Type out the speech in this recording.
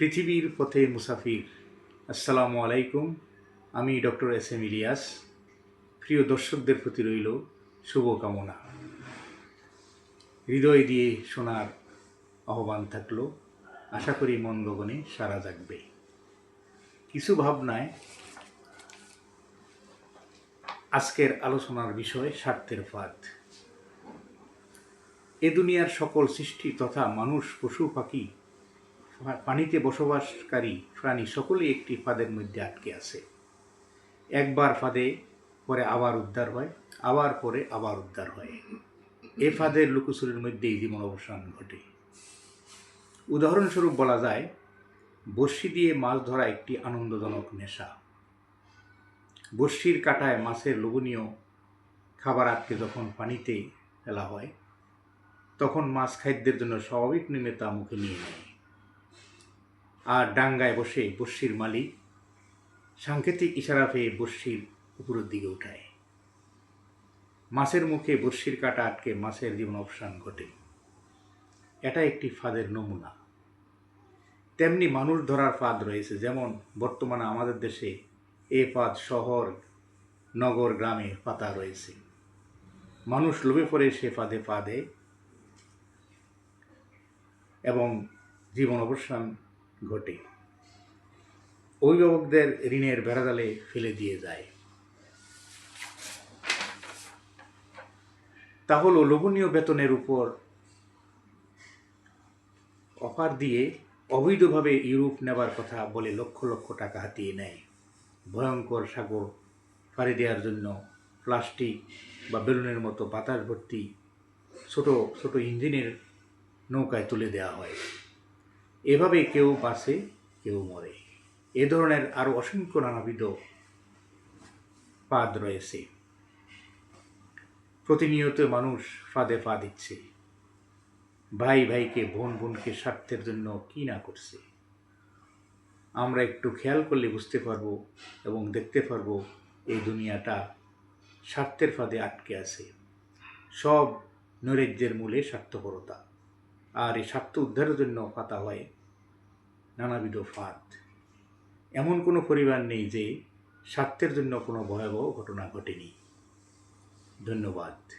পৃথিবীর পথে মুসাফির। আসসালামু আলাইকুম। আমি ডক্টর এস এম ইলিয়াস। প্রিয় দর্শকদের প্রতি রইল শুভকামনা। হৃদয় দিয়ে শোনার আহ্বান থাকলো। আশা করি মন গগনে সাড়া জাগবে। কিছু ভাবনায় আজকের আলোচনার বিষয় স্বার্থের ফাঁদ। এ দুনিয়ার সকল সৃষ্টি তথা মানুষ, পশু, পাখি, পানিতে বসবাসকারী প্রাণী সকলেই একটি ফাঁদের মধ্যে আটকে আছে। একবার ফাঁদে পরে আবার উদ্ধার হয়, আবার পরে আবার উদ্ধার হয়। এ ফাঁদের লুকোচুরির মধ্যেই জীবন অবসান ঘটে। উদাহরণস্বরূপ বলা যায়, বড়শি দিয়ে মাছ ধরা একটি আনন্দজনক নেশা। বড়শির কাঁটায় মাছের লোভনীয় খাবার আটকে যখন পানিতে ফেলা হয়, তখন মাছ খাদ্যের জন্য স্বাভাবিক নিয়মে তা মুখে নিয়ে নেয়। আর ডাঙ্গায় বসে বড়শির মালিক সাংকেতিক ইশারা পেয়ে বড়শির উপরের দিকে উঠায়। মাছের মুখে বড়শির কাঁটা আটকে মাছের জীবন অবসান ঘটে। এটা একটি ফাঁদের নমুনা। তেমনি মানুষ ধরার ফাঁদ রয়েছে। যেমন বর্তমানে আমাদের দেশে এ ফাঁদ শহর, নগর, গ্রামে পাতা রয়েছে। মানুষ লোভে পড়ে সে ফাঁদে পা দেয় এবং জীবন অবসান ঘটে। অভিভাবকদের ঋণের বেড়াজালে ফেলে দিয়ে যায়। তা হলো লোভনীয় বেতনের উপর অফার দিয়ে অবৈধভাবে ইউরোপ নেবার কথা বলে লক্ষ লক্ষ টাকা হাতিয়ে নেয়। ভয়ঙ্কর সাগর পাড়ি দেওয়ার জন্য প্লাস্টিক বা বেলুনের মতো বাতাস ভর্তি ছোট ছোট ইঞ্জিনের নৌকায় তুলে দেওয়া হয়। এভাবে কেউ বাঁচে, কেউ মরে। এ ধরনের আরও অসংখ্য নানাবিধ ফাঁদ রয়েছে। প্রতিনিয়ত মানুষ ফাঁদে পা দিচ্ছে। ভাই ভাইকে, বোন বোনকে স্বার্থের জন্য কি না করছে। আমরা একটু খেয়াল করলে বুঝতে পারবো এবং দেখতে পারবো এই দুনিয়াটা স্বার্থের ফাঁদে আটকে আছে। সব নৈরাজ্যের মূলে স্বার্থপরতা। আর এই স্বার্থ উদ্ধারের জন্য পাতা হয় নানাবিধ ফাঁদ। এমন কোনো পরিবার নেই যে স্বার্থের জন্য কোনো ভয়াবহ ঘটনা ঘটেনি। ধন্যবাদ।